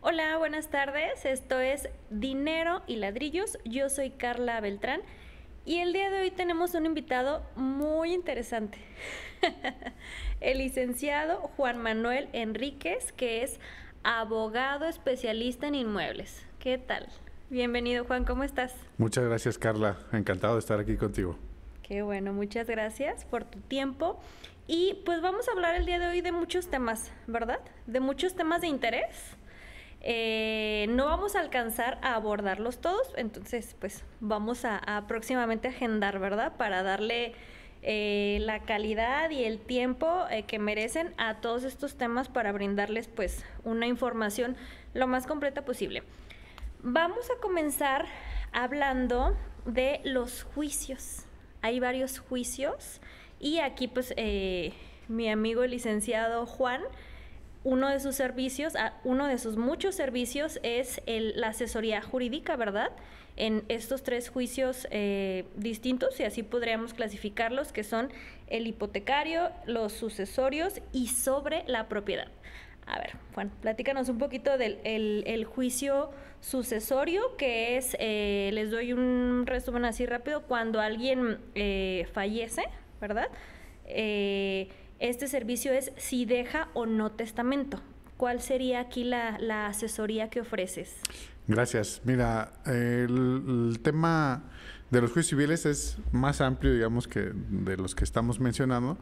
Hola, buenas tardes. Esto es Dinero y Ladrillos. Yo soy Carla Beltrán y el día de hoy tenemos un invitado muy interesante. El licenciado Juan Manuel Enríquez, que es abogado especialista en inmuebles. ¿Qué tal? Bienvenido, Juan, ¿cómo estás? Muchas gracias, Carla. Encantado de estar aquí contigo. Qué bueno, muchas gracias por tu tiempo. Y pues vamos a hablar el día de hoy de muchos temas, ¿verdad? De muchos temas de interés. No vamos a alcanzar a abordarlos todos, entonces pues vamos a próximamente agendar, ¿verdad? Para darle la calidad y el tiempo que merecen a todos estos temas para brindarles pues una información lo más completa posible. Vamos a comenzar hablando de los juicios. Hay varios juicios y aquí pues mi amigo el licenciado Juan, uno de sus servicios, uno de sus muchos servicios es la asesoría jurídica, ¿verdad? En estos tres juicios distintos, y así podríamos clasificarlos, que son el hipotecario, los sucesorios y sobre la propiedad. A ver, Juan, platícanos un poquito del el juicio sucesorio, que es, les doy un resumen así rápido, cuando alguien fallece, ¿verdad? Este servicio es si deja o no testamento. ¿Cuál sería aquí la asesoría que ofreces? Gracias. Mira, el tema de los juicios civiles es más amplio, digamos, que de los que estamos mencionando,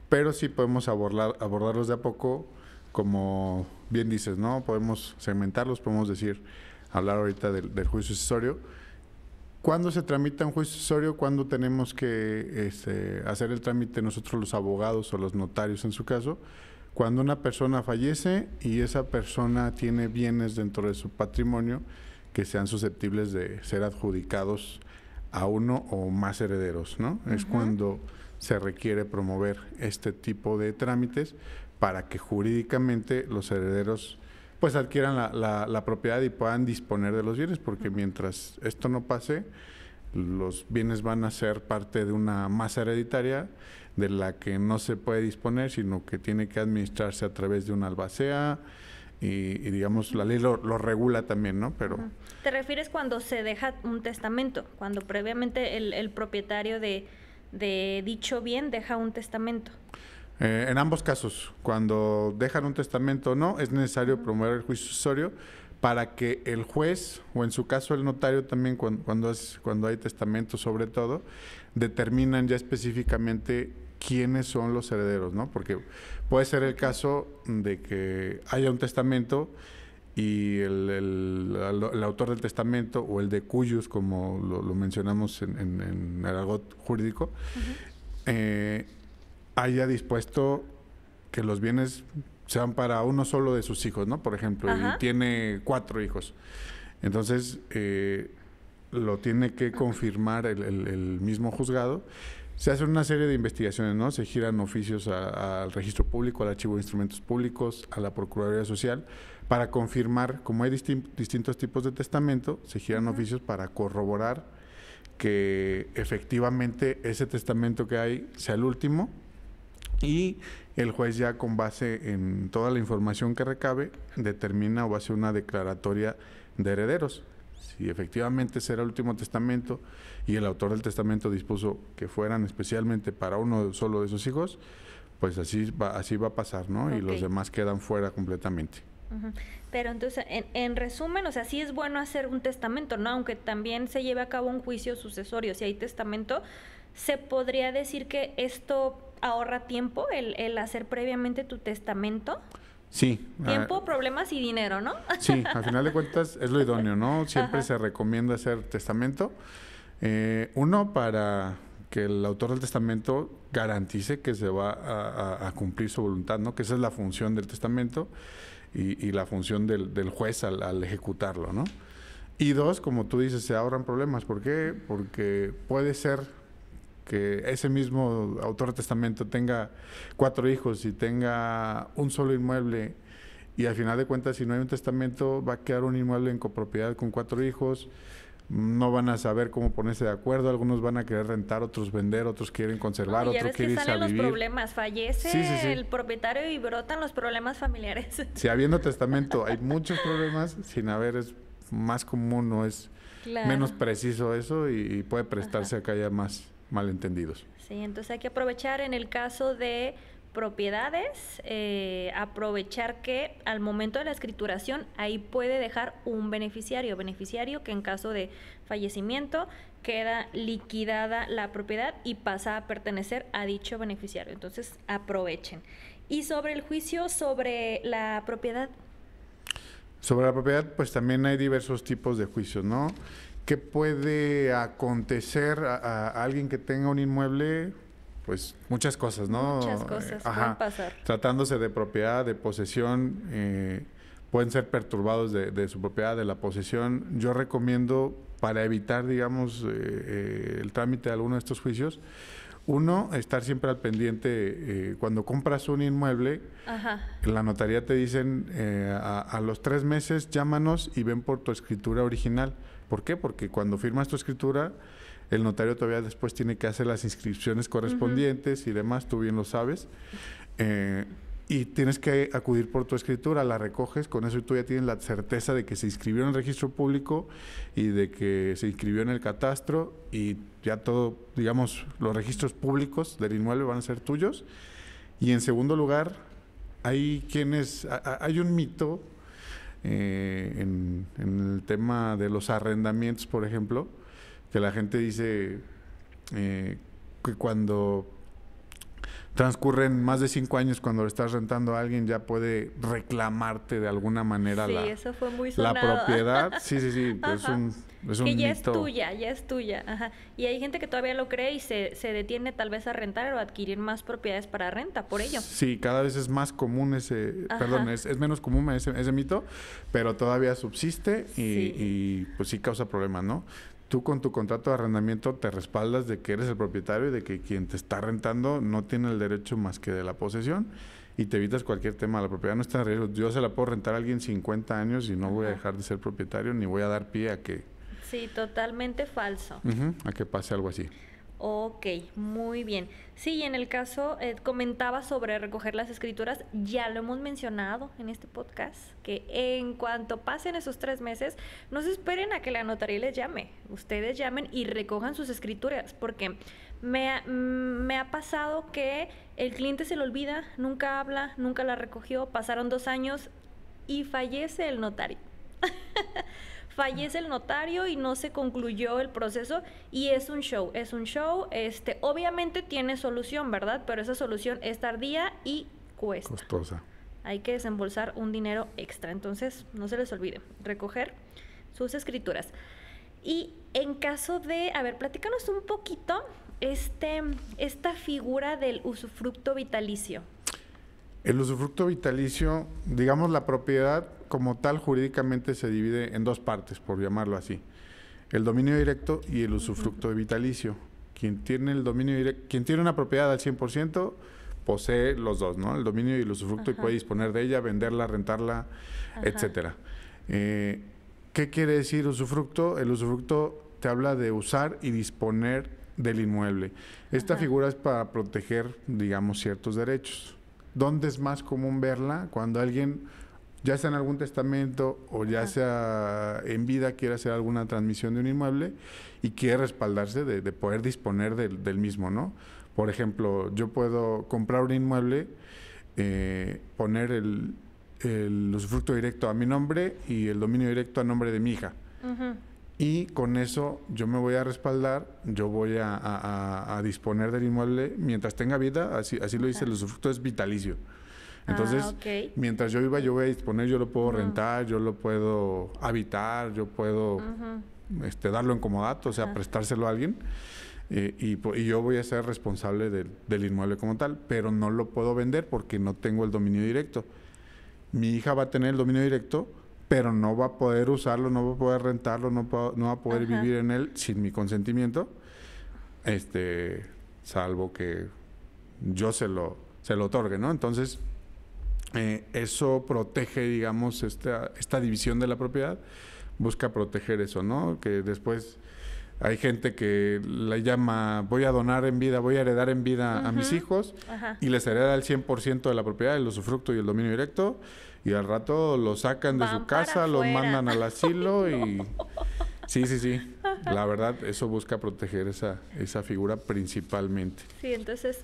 pero sí podemos abordarlos de a poco, como bien dices, ¿no? Podemos segmentarlos, podemos decir, hablar ahorita del juicio sucesorio. ¿Cuándo se tramita un juicio sucesorio? ¿Cuándo tenemos que hacer el trámite nosotros los abogados o los notarios en su caso? Cuando una persona fallece y esa persona tiene bienes dentro de su patrimonio que sean susceptibles de ser adjudicados a uno o más herederos, ¿no? Es cuando se requiere promover este tipo de trámites para que jurídicamente los herederos pues adquieran la propiedad y puedan disponer de los bienes, porque mientras esto no pase, los bienes van a ser parte de una masa hereditaria de la que no se puede disponer, sino que tiene que administrarse a través de una albacea y digamos, la ley lo regula también, ¿no? Pero ¿Te refieres cuando se deja un testamento? Cuando previamente el propietario de dicho bien deja un testamento. En ambos casos, cuando dejan un testamento o no, es necesario promover el juicio sucesorio para que el juez, o en su caso el notario también, cuando hay testamento sobre todo, determinan ya específicamente quiénes son los herederos, ¿no? Porque puede ser el caso de que haya un testamento y el autor del testamento o el de cuyos, como lo mencionamos en el argot jurídico, haya dispuesto que los bienes sean para uno solo de sus hijos, ¿no? Por ejemplo, y tiene 4 hijos. Entonces, lo tiene que confirmar el mismo juzgado. Se hace una serie de investigaciones, ¿no? Se giran oficios al registro público, al archivo de instrumentos públicos, a la Procuraduría Social, para confirmar, como hay distintos tipos de testamento, se giran oficios para corroborar que efectivamente ese testamento que hay sea el último, y el juez ya con base en toda la información que recabe determina o hace una declaratoria de herederos. Si efectivamente será el último testamento y el autor del testamento dispuso que fueran especialmente para uno solo de sus hijos, pues así va a pasar, ¿no? Y los demás quedan fuera completamente. Pero entonces, en resumen, o sea, sí es bueno hacer un testamento, ¿no? Aunque también se lleve a cabo un juicio sucesorio, si hay testamento, ¿se podría decir que esto ahorra tiempo, el hacer previamente tu testamento? Sí. Tiempo, problemas y dinero, ¿no? Sí, al final de cuentas es lo idóneo, ¿no? Siempre se recomienda hacer testamento. Uno, para que el autor del testamento garantice que se va a cumplir su voluntad, ¿no? Que esa es la función del testamento y la función del juez al ejecutarlo, ¿no? Y 2, como tú dices, se ahorran problemas. ¿Por qué? Porque puede ser que ese mismo autor de testamento tenga 4 hijos y tenga un solo inmueble, y al final de cuentas, si no hay un testamento, va a quedar un inmueble en copropiedad con 4 hijos, no van a saber cómo ponerse de acuerdo, algunos van a querer rentar, otros vender, otros quieren conservar, No, ya otros ves que quieren irse a salen los vivir. problemas, fallece el propietario y brotan los problemas familiares. Si habiendo testamento hay muchos problemas, sin haber es más común o es menos preciso eso y puede prestarse a que haya más malentendidos. Sí, entonces hay que aprovechar en el caso de propiedades, aprovechar que al momento de la escrituración ahí puede dejar un beneficiario que en caso de fallecimiento queda liquidada la propiedad y pasa a pertenecer a dicho beneficiario. Entonces aprovechen. Y sobre el juicio sobre la propiedad. Sobre la propiedad, pues también hay diversos tipos de juicios, ¿no? ¿Qué puede acontecer a alguien que tenga un inmueble? Pues muchas cosas, ¿no? Muchas cosas pueden pasar. Tratándose de propiedad, de posesión, pueden ser perturbados de su propiedad, de la posesión. Yo recomiendo, para evitar, digamos, el trámite de alguno de estos juicios, uno, estar siempre al pendiente. Cuando compras un inmueble, en la notaría te dicen a los 3 meses llámanos y ven por tu escritura original. ¿Por qué? Porque cuando firmas tu escritura, el notario todavía después tiene que hacer las inscripciones correspondientes y demás, tú bien lo sabes. Y tienes que acudir por tu escritura, la recoges, con eso tú ya tienes la certeza de que se inscribió en el registro público y de que se inscribió en el catastro y ya todo, digamos, los registros públicos del inmueble van a ser tuyos. Y en segundo lugar, hay un mito en el tema de los arrendamientos, por ejemplo, que la gente dice que cuando transcurren más de 5 años cuando le estás rentando a alguien ya puede reclamarte de alguna manera eso fue muy sonado. la propiedad. Sí, es un que ya mito. Ya es tuya. Ajá. Y hay gente que todavía lo cree y se detiene tal vez a rentar o adquirir más propiedades para renta por ello. Sí, cada vez es más común es menos común ese mito, pero todavía subsiste y pues sí causa problemas, ¿no? Tú con tu contrato de arrendamiento te respaldas de que eres el propietario y de que quien te está rentando no tiene el derecho más que de la posesión y te evitas cualquier tema. La propiedad no está en riesgo. Yo se la puedo rentar a alguien 50 años y no voy a dejar de ser propietario ni voy a dar pie a que... Sí, totalmente falso. A que pase algo así. Ok, muy bien. Sí, y en el caso, comentaba sobre recoger las escrituras, ya lo hemos mencionado en este podcast, que en cuanto pasen esos 3 meses, no se esperen a que la notaría les llame. Ustedes llamen y recojan sus escrituras, porque me ha pasado que el cliente se le olvida, nunca habla, nunca la recogió, pasaron 2 años y fallece el notario. Fallece el notario y no se concluyó el proceso y es un show. Obviamente tiene solución, ¿verdad? Pero esa solución es tardía y cuesta. Costosa. Hay que desembolsar un dinero extra. Entonces, no se les olvide recoger sus escrituras. Y en caso de, platícanos un poquito esta figura del usufructo vitalicio. El usufructo vitalicio, digamos, la propiedad como tal jurídicamente se divide en 2 partes, por llamarlo así. El dominio directo y el usufructo vitalicio. Quien tiene el dominio directo, quien tiene una propiedad al 100%, posee los dos, ¿no? El dominio y el usufructo y puede disponer de ella, venderla, rentarla, etcétera. ¿Qué quiere decir usufructo? El usufructo te habla de usar y disponer del inmueble. Esta figura es para proteger, digamos, ciertos derechos. ¿Dónde es más común verla? Cuando alguien, ya sea en algún testamento o ya sea en vida, quiere hacer alguna transmisión de un inmueble y quiere respaldarse de poder disponer del mismo, ¿no? Por ejemplo, yo puedo comprar un inmueble, poner el usufructo directo a mi nombre y el dominio directo a nombre de mi hija. Y con eso yo me voy a respaldar, yo voy a disponer del inmueble mientras tenga vida, así lo dice, el usufructo es vitalicio. Entonces, mientras yo viva, yo voy a disponer, yo lo puedo rentar, yo lo puedo habitar, yo puedo darlo en comodato, o sea, prestárselo a alguien. Y yo voy a ser responsable del inmueble como tal, pero no lo puedo vender porque no tengo el dominio directo. Mi hija va a tener el dominio directo, pero no va a poder usarlo, no va a poder rentarlo, no va a poder vivir en él sin mi consentimiento, salvo que yo se lo otorgue, ¿no? Entonces, eso protege, digamos, esta división de la propiedad, busca proteger eso, ¿no? Que después hay gente que la llama, voy a donar en vida, voy a heredar en vida a mis hijos, y les hereda el 100% de la propiedad, el usufructo y el dominio directo, y al rato lo sacan de su casa, lo mandan al asilo y... Sí. La verdad, eso busca proteger esa figura principalmente. Sí, entonces,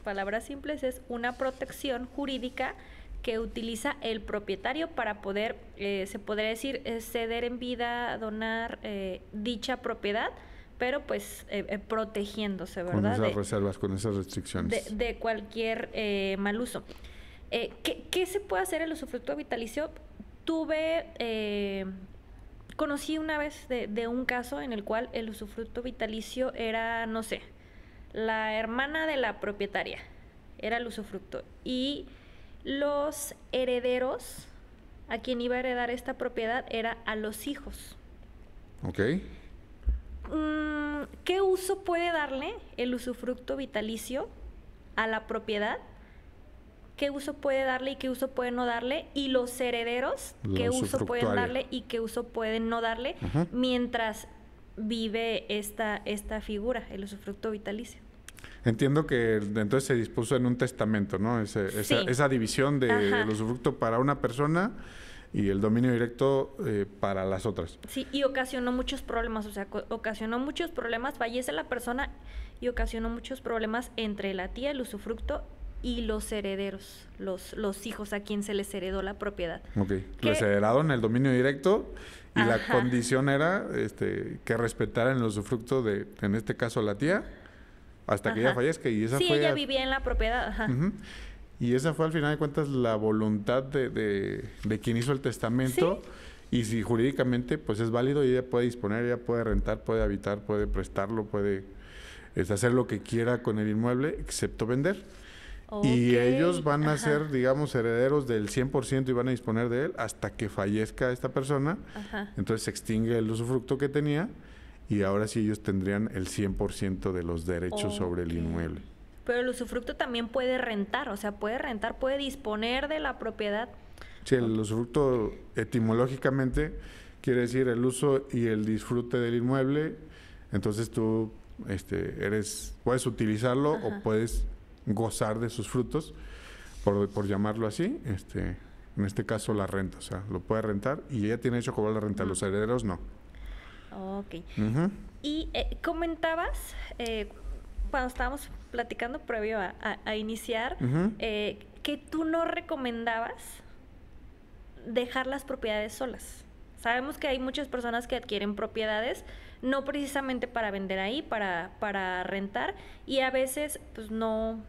palabras simples, es una protección jurídica que utiliza el propietario para poder, se podría decir, ceder en vida, donar dicha propiedad, pero pues protegiéndose, ¿verdad? Con esas reservas, con esas restricciones. De cualquier mal uso. ¿Qué se puede hacer el usufructo vitalicio? Conocí una vez de un caso en el cual el usufructo vitalicio era, no sé, la hermana de la propietaria, era el usufructo, y los herederos, a quien iba a heredar esta propiedad, era a los hijos. Ok. ¿Qué uso puede darle el usufructo vitalicio a la propiedad? ¿Qué uso puede darle y qué uso puede no darle? Y los herederos, ¿qué uso pueden darle y qué uso pueden no darle mientras vive esta figura, el usufructo vitalicio? Entiendo que entonces se dispuso en un testamento, ¿no? Esa división del usufructo para una persona y el dominio directo para las otras. Sí, y ocasionó muchos problemas, fallece la persona y ocasionó muchos problemas entre la tía, el usufructo, y los herederos, los hijos a quien se les heredó la propiedad. Ok, les heredaron el dominio directo y la condición era que respetaran el usufructo de, en este caso, la tía, hasta que ella fallezca. Y esa fue ella vivía en la propiedad. Y esa fue, al final de cuentas, la voluntad de quien hizo el testamento. ¿Sí? Y si jurídicamente pues es válido, y ella puede disponer, ella puede rentar, puede habitar, puede prestarlo, puede hacer lo que quiera con el inmueble, excepto vender. Y ellos van a ser, digamos, herederos del 100% y van a disponer de él hasta que fallezca esta persona. Entonces se extingue el usufructo que tenía y ahora sí ellos tendrían el 100% de los derechos sobre el inmueble. Pero el usufructo también puede rentar, puede disponer de la propiedad. Sí, el usufructo etimológicamente quiere decir el uso y el disfrute del inmueble. Entonces tú puedes utilizarlo o puedes gozar de sus frutos, por llamarlo así, en este caso la renta, o sea, lo puede rentar y ella tiene derecho a cobrar la renta, los herederos no. Ok. Y comentabas, cuando estábamos platicando previo a iniciar, que tú no recomendabas dejar las propiedades solas. Sabemos que hay muchas personas que adquieren propiedades no precisamente para vender ahí, para rentar, y a veces pues no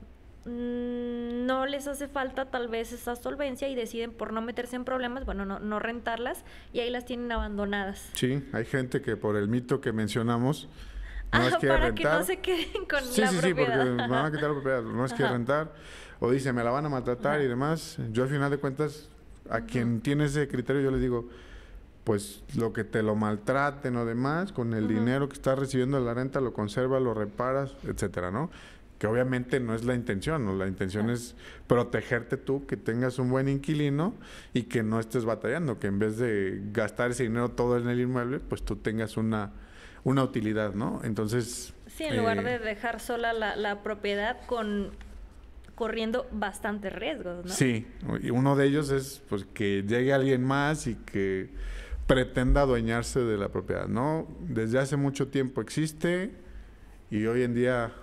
les hace falta tal vez esa solvencia y deciden, por no meterse en problemas, no rentarlas, y ahí las tienen abandonadas. Sí, hay gente que por el mito que mencionamos no es quiere para rentar. Que no se queden con la propiedad. Sí, porque me van a quitar la propiedad, no es quiere rentar, o dice, me la van a maltratar y demás. Yo al final de cuentas, a quien tiene ese criterio, yo les digo, pues lo que te lo maltraten o demás, con el dinero que estás recibiendo de la renta, lo conservas, lo reparas, etcétera, ¿no? Que obviamente no es la intención, ¿no? La intención es protegerte tú, que tengas un buen inquilino y que no estés batallando, que en vez de gastar ese dinero todo en el inmueble, pues tú tengas una utilidad, ¿no? Entonces... Sí, en lugar de dejar sola la propiedad corriendo bastantes riesgos, ¿no? Sí, y uno de ellos es pues que llegue alguien más y que pretenda adueñarse de la propiedad, ¿no? Desde hace mucho tiempo existe y hoy en día,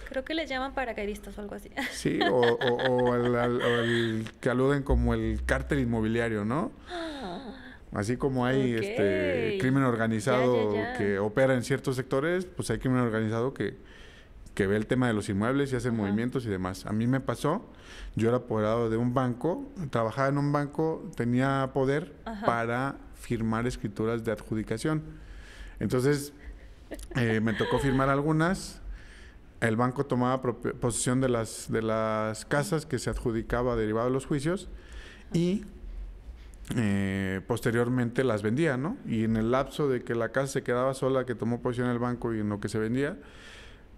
creo que les llaman paracaidistas o algo así. Sí, o el que aluden como el cártel inmobiliario, ¿no? Así como hay crimen organizado que opera en ciertos sectores, pues hay crimen organizado que ve el tema de los inmuebles y hace movimientos y demás. A mí me pasó, yo era apoderado de un banco, trabajaba en un banco, tenía poder para firmar escrituras de adjudicación. Entonces, me tocó firmar algunas, el banco tomaba posesión de las casas que se adjudicaba derivado de los juicios y posteriormente las vendía, ¿no? Y en el lapso de que la casa se quedaba sola, que tomó posesión el banco y en lo que se vendía,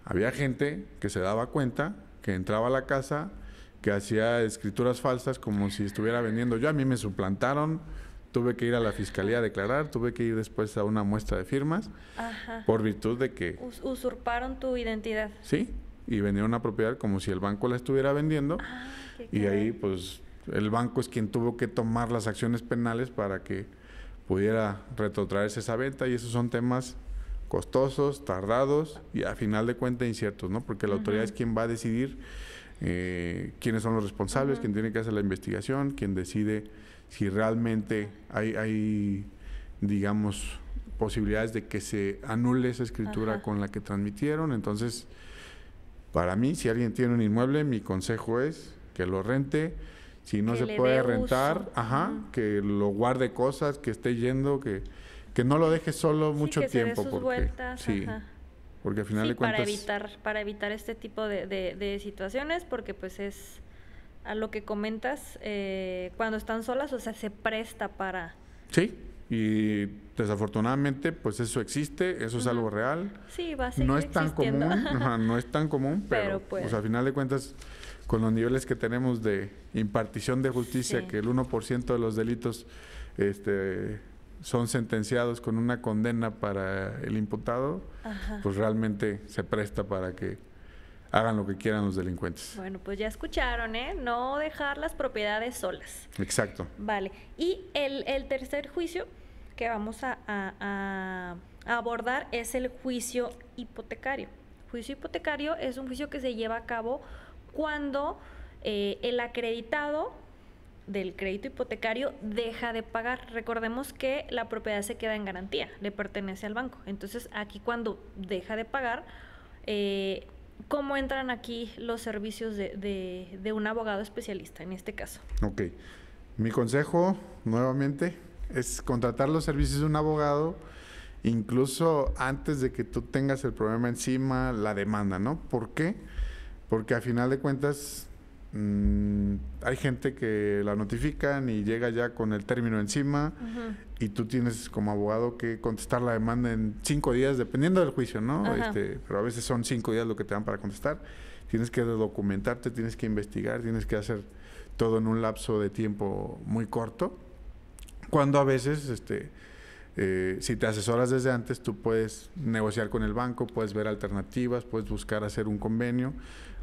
había gente que se daba cuenta, que entraba a la casa, que hacía escrituras falsas como si estuviera vendiendo yo. A mí me suplantaron tuve que ir a la fiscalía a declarar, tuve que ir después a una muestra de firmas, Ajá. por virtud de que... Usurparon tu identidad. Sí, y vendieron una propiedad como si el banco la estuviera vendiendo, y ahí pues el banco es quien tuvo que tomar las acciones penales para que pudiera retrotraerse esa venta, y esos son temas costosos, tardados y a final de cuentas inciertos, ¿no? Porque la autoridad es quien va a decidir quiénes son los responsables, quién tiene que hacer la investigación, quien decide si realmente hay digamos, posibilidades de que se anule esa escritura con la que transmitieron. Entonces, para mí, si alguien tiene un inmueble, mi consejo es que lo rente. Si no se puede rentar, que lo guarde cosas, que esté yendo, que no lo deje solo mucho que tiempo. Se dé sus vueltas, porque al final de cuentas... Para evitar este tipo de situaciones, porque pues es a lo que comentas, cuando están solas, o sea, se presta para... Sí, y desafortunadamente pues eso existe, eso es algo real. Sí, va a seguir no es tan existiendo. común, no es tan común, pero pues al final de cuentas, con los niveles que tenemos de impartición de justicia, que el 1% de los delitos son sentenciados con una condena para el imputado, pues realmente se presta para que hagan lo que quieran los delincuentes. Bueno, pues ya escucharon, no dejar las propiedades solas. Exacto. Vale, y el tercer juicio que vamos a abordar es el juicio hipotecario. Juicio hipotecario es un juicio que se lleva a cabo cuando el acreditado del crédito hipotecario deja de pagar. Recordemos que la propiedad se queda en garantía, le pertenece al banco. Entonces, aquí cuando deja de pagar, ¿cómo entran aquí los servicios de un abogado especialista en este caso? Ok. Mi consejo, nuevamente, es contratar los servicios de un abogado incluso antes de que tú tengas el problema encima, la demanda, ¿no? ¿Por qué? Porque a final de cuentas hay gente que la notifican y llega ya con el término encima y tú tienes como abogado que contestar la demanda en 5 días, dependiendo del juicio, ¿no? Pero a veces son 5 días lo que te dan para contestar. Tienes que documentarte, tienes que investigar, tienes que hacer todo en un lapso de tiempo muy corto. Cuando a veces, si te asesoras desde antes, tú puedes negociar con el banco, puedes ver alternativas, puedes buscar hacer un convenio.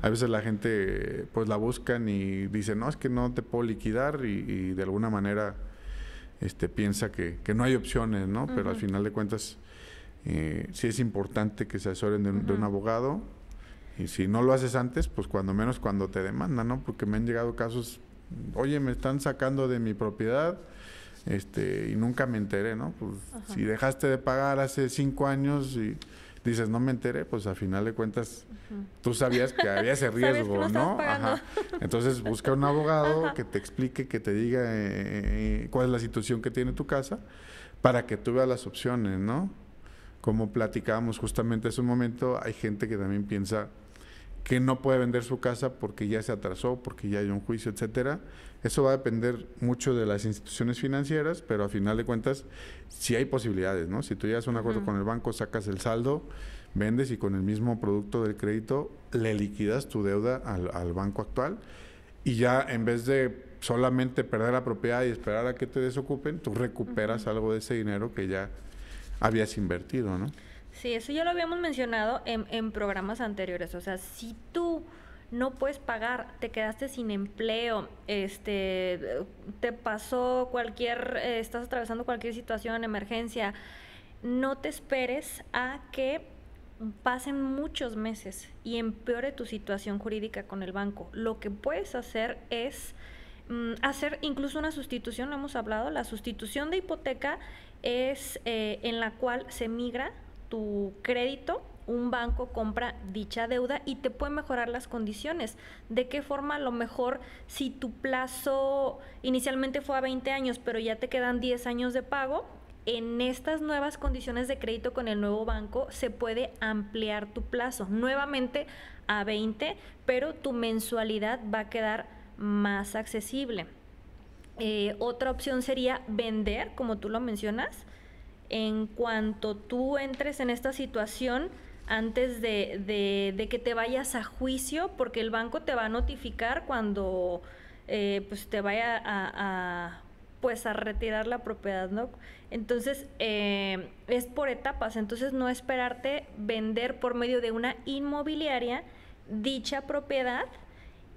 A veces la gente pues la buscan y dice, no, es que no te puedo liquidar y de alguna manera piensa que no hay opciones, ¿no? Pero al final de cuentas sí es importante que se asesoren de un abogado, y si no lo haces antes, pues cuando menos cuando te demandan, ¿no? Porque me han llegado casos, oye, me están sacando de mi propiedad y nunca me enteré, ¿no? Pues si dejaste de pagar hace 5 años y dices, no me enteré, pues a final de cuentas tú sabías que había ese riesgo, ¿no? Entonces busca un abogado que te explique, que te diga cuál es la situación que tiene tu casa, para que tú veas las opciones, ¿no? Como platicábamos justamente hace un momento, hay gente que también piensa que no puede vender su casa porque ya se atrasó, porque ya hay un juicio, etcétera. Eso va a depender mucho de las instituciones financieras, pero a final de cuentas sí hay posibilidades, ¿no? Si tú llegas a un acuerdo con el banco, sacas el saldo, vendes y con el mismo producto del crédito le liquidas tu deuda al banco actual, y ya en vez de solamente perder la propiedad y esperar a que te desocupen, tú recuperas algo de ese dinero que ya habías invertido, ¿no? Sí, eso ya lo habíamos mencionado en programas anteriores. O sea, si tú no puedes pagar, te quedaste sin empleo, te pasó estás atravesando cualquier situación, emergencia, no te esperes a que pasen muchos meses y empeore tu situación jurídica con el banco. Lo que puedes hacer es hacer incluso una sustitución, lo hemos hablado. La sustitución de hipoteca es en la cual se migra tu crédito, un banco compra dicha deuda y te puede mejorar las condiciones. ¿De qué forma? A lo mejor si tu plazo inicialmente fue a 20 años, pero ya te quedan 10 años de pago, en estas nuevas condiciones de crédito con el nuevo banco se puede ampliar tu plazo nuevamente a 20, pero tu mensualidad va a quedar más accesible. Otra opción sería vender, como tú lo mencionas. En cuanto tú entres en esta situación, antes de que te vayas a juicio, porque el banco te va a notificar cuando pues te vaya pues a retirar la propiedad, ¿no? Entonces, es por etapas, entonces no esperarte vender por medio de una inmobiliaria dicha propiedad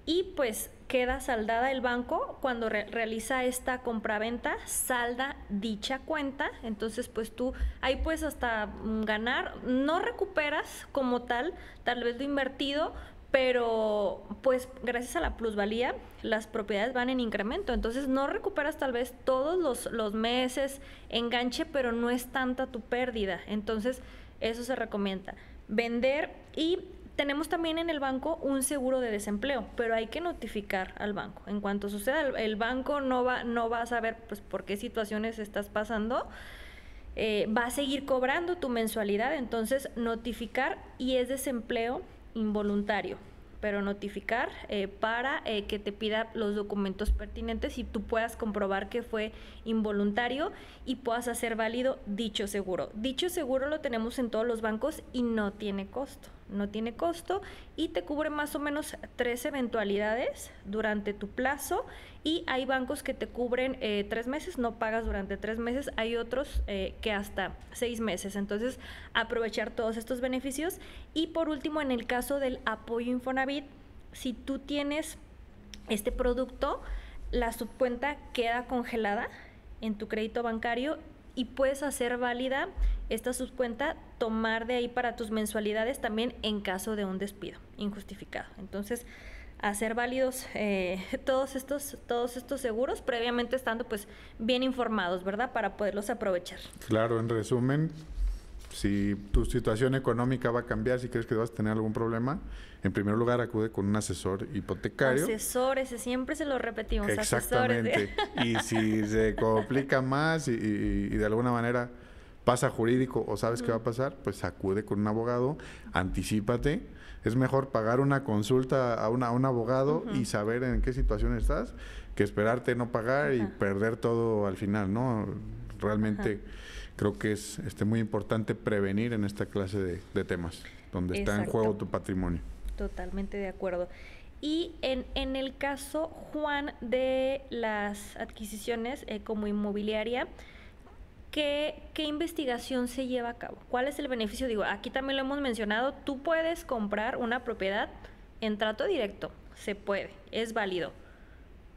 y pues queda saldada el banco cuando realiza esta compraventa, salda dicha cuenta, entonces pues tú ahí puedes hasta ganar, no recuperas como tal vez lo invertido, pero pues gracias a la plusvalía las propiedades van en incremento, entonces no recuperas tal vez todos los meses enganche, pero no es tanta tu pérdida, entonces eso se recomienda. Vender y tenemos también en el banco un seguro de desempleo, pero hay que notificar al banco. En cuanto suceda, el banco no va a saber pues por qué situaciones estás pasando, va a seguir cobrando tu mensualidad, entonces notificar y es desempleo involuntario, pero notificar para que te pida los documentos pertinentes y tú puedas comprobar que fue involuntario y puedas hacer válido dicho seguro. Dicho seguro lo tenemos en todos los bancos y no tiene costo. No tiene costo y te cubre más o menos 3 eventualidades durante tu plazo y hay bancos que te cubren 3 meses, no pagas durante 3 meses, hay otros que hasta 6 meses, entonces aprovechar todos estos beneficios. Y por último, en el caso del apoyo Infonavit, si tú tienes este producto, la subcuenta queda congelada en tu crédito bancario y puedes hacer válida esta subcuenta, tomar de ahí para tus mensualidades también en caso de un despido injustificado. Entonces, hacer válidos todos estos seguros, previamente estando pues bien informados, ¿verdad? Para poderlos aprovechar. Claro, en resumen, si tu situación económica va a cambiar, si crees que vas a tener algún problema, en primer lugar acude con un asesor hipotecario. Asesores, siempre se lo repetimos. Exactamente. Asesores. Y si se complica más y de alguna manera pasa jurídico o sabes qué va a pasar, pues acude con un abogado, anticípate. Es mejor pagar una consulta a un abogado y saber en qué situación estás que esperarte no pagar y perder todo al final, ¿no? Realmente creo que es muy importante prevenir en esta clase de temas, donde está en juego tu patrimonio. Totalmente de acuerdo. Y en el caso, Juan, de las adquisiciones como inmobiliaria, ¿qué investigación se lleva a cabo? ¿Cuál es el beneficio? Digo, aquí también lo hemos mencionado, tú puedes comprar una propiedad en trato directo, se puede, es válido.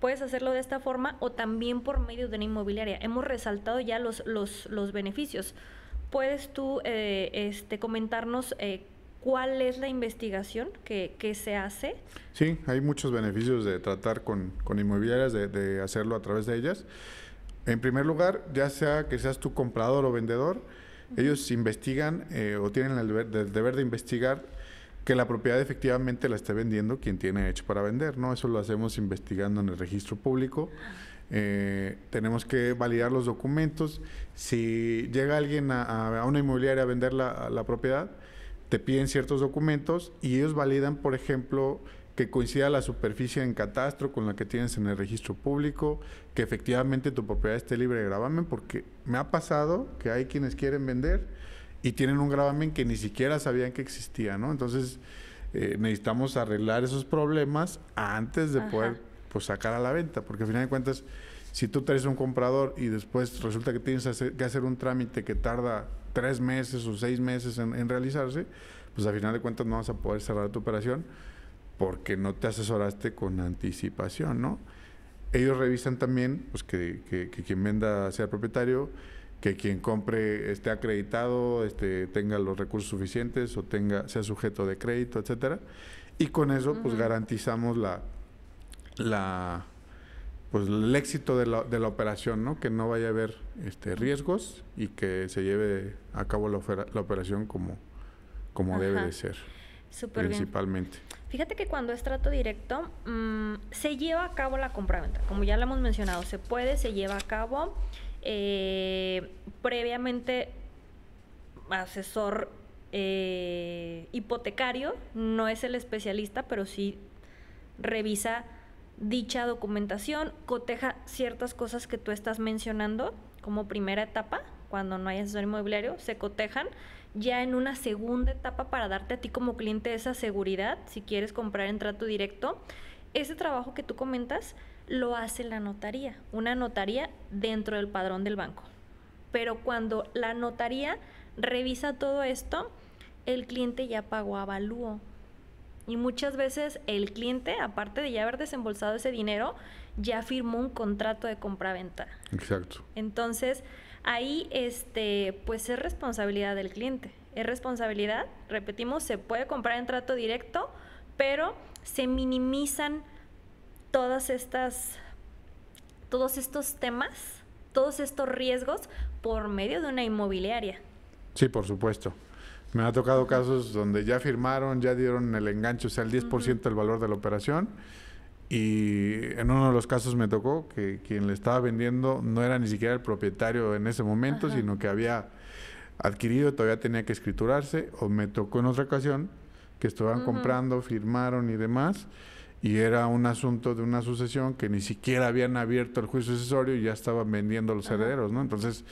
Puedes hacerlo de esta forma o también por medio de una inmobiliaria. Hemos resaltado ya los beneficios. ¿Puedes tú comentarnos cuál es la investigación que se hace? Sí, hay muchos beneficios de tratar con inmobiliarias, de hacerlo a través de ellas. En primer lugar, ya sea que seas tú comprador o vendedor, ellos investigan o tienen el deber de investigar que la propiedad efectivamente la esté vendiendo quien tiene derecho para vender, ¿no? Eso lo hacemos investigando en el registro público. Tenemos que validar los documentos. Si llega alguien a una inmobiliaria a vender la propiedad, te piden ciertos documentos y ellos validan, por ejemplo, que coincida la superficie en catastro con la que tienes en el registro público, que efectivamente tu propiedad esté libre de gravamen, porque me ha pasado que hay quienes quieren vender y tienen un gravamen que ni siquiera sabían que existía, ¿no? Entonces, necesitamos arreglar esos problemas antes de poder pues, sacar a la venta, porque al final de cuentas, si tú traes un comprador y después resulta que tienes que hacer un trámite que tarda 3 meses o 6 meses en realizarse, pues al final de cuentas no vas a poder cerrar tu operación porque no te asesoraste con anticipación, ¿no? Ellos revisan también pues, que quien venda sea propietario, que quien compre esté acreditado, tenga los recursos suficientes o sea sujeto de crédito, etcétera. Y con eso pues garantizamos pues el éxito de la operación, ¿no? Que no vaya a haber riesgos y que se lleve a cabo la operación como debe de ser. Súper principalmente. Bien. Fíjate que cuando es trato directo, se lleva a cabo la compraventa. Como ya lo hemos mencionado, se lleva a cabo. Previamente, asesor hipotecario, no es el especialista, pero sí revisa dicha documentación, coteja ciertas cosas que tú estás mencionando como primera etapa. Cuando no hay asesor inmobiliario, se cotejan ya en una segunda etapa para darte a ti como cliente esa seguridad, si quieres comprar en trato directo. Ese trabajo que tú comentas lo hace la notaría, una notaría dentro del padrón del banco. Pero cuando la notaría revisa todo esto, el cliente ya pagó avalúo. Y muchas veces el cliente, aparte de ya haber desembolsado ese dinero, ya firmó un contrato de compraventa. Exacto. Entonces, ahí pues es responsabilidad del cliente. Es responsabilidad, repetimos, se puede comprar en trato directo, pero se minimizan todos estos temas, todos estos riesgos por medio de una inmobiliaria. Sí, por supuesto. Me ha tocado casos donde ya firmaron, ya dieron el enganche, o sea, el 10% del valor de la operación. Y en uno de los casos me tocó que quien le estaba vendiendo no era ni siquiera el propietario en ese momento, sino que había adquirido, todavía tenía que escriturarse. O me tocó en otra ocasión que estaban comprando, firmaron y demás, y era un asunto de una sucesión que ni siquiera habían abierto el juicio sucesorio y ya estaban vendiendo los herederos, ¿no? Entonces,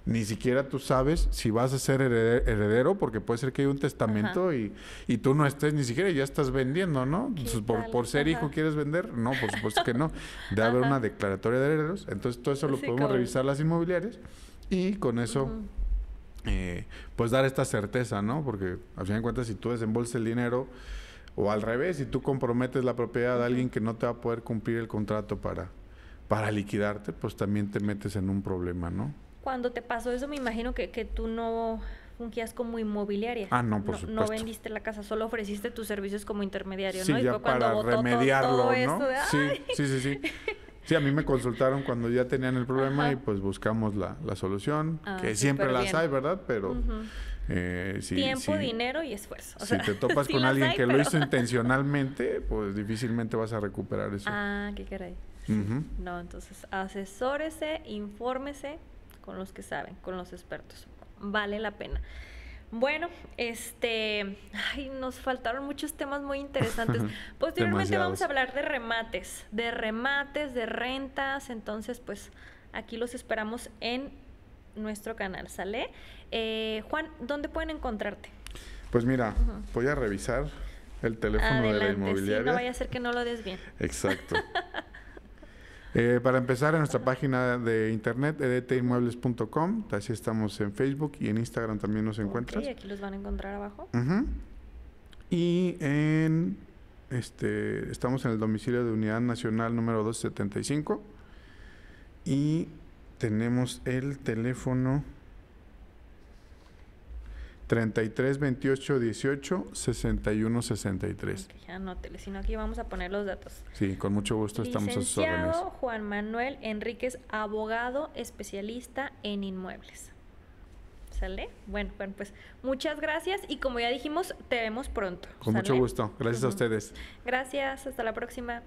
ni siquiera tú sabes si vas a ser heredero, porque puede ser que hay un testamento y tú no estés, ni siquiera ya estás vendiendo, ¿no? Entonces, por ser hijo, ¿quieres vender? No, por supuesto que no. Debe haber una declaratoria de herederos. Entonces, todo eso lo podemos revisar las inmobiliarias y con eso... pues dar esta certeza, ¿no? Porque al fin de cuentas, si tú desembolsas el dinero o al revés, si tú comprometes la propiedad de alguien que no te va a poder cumplir el contrato para liquidarte, pues también te metes en un problema, ¿no? Cuando te pasó eso, me imagino que tú no fungías como inmobiliaria. Ah, no, por supuesto. No vendiste la casa, solo ofreciste tus servicios como intermediario, sí, ¿no? Y ya fue cuando para botó remediarlo, todo ¿no? esto de, Sí. Sí, a mí me consultaron cuando ya tenían el problema y pues buscamos la solución, que siempre las hay, ¿verdad? Pero tiempo, dinero y esfuerzo. Si te topas con alguien que lo hizo intencionalmente, pues difícilmente vas a recuperar eso. Ah, qué caray. No, entonces asesórese, infórmese con los que saben, con los expertos. Vale la pena. Bueno, nos faltaron muchos temas muy interesantes. Posteriormente vamos a hablar de remates, de rentas. Entonces, pues, aquí los esperamos en nuestro canal, ¿sale? Juan, ¿dónde pueden encontrarte? Pues mira, voy a revisar el teléfono de la inmobiliaria. Sí, no vaya a ser que no lo des bien. Exacto. Para empezar, en nuestra página de internet, edtinmuebles.com, así estamos en Facebook y en Instagram también nos encuentras. Sí, aquí los van a encontrar abajo. Y estamos en el domicilio de Unidad Nacional número 275 y tenemos el teléfono 33 28 18 61 63. Okay, anótele, sino aquí vamos a poner los datos. Sí, con mucho gusto estamos a sus órdenes. Licenciado Juan Manuel Enríquez, abogado especialista en inmuebles. ¿Sale? Bueno, pues muchas gracias y como ya dijimos, te vemos pronto. Con mucho gusto. Gracias a ustedes. Gracias, hasta la próxima.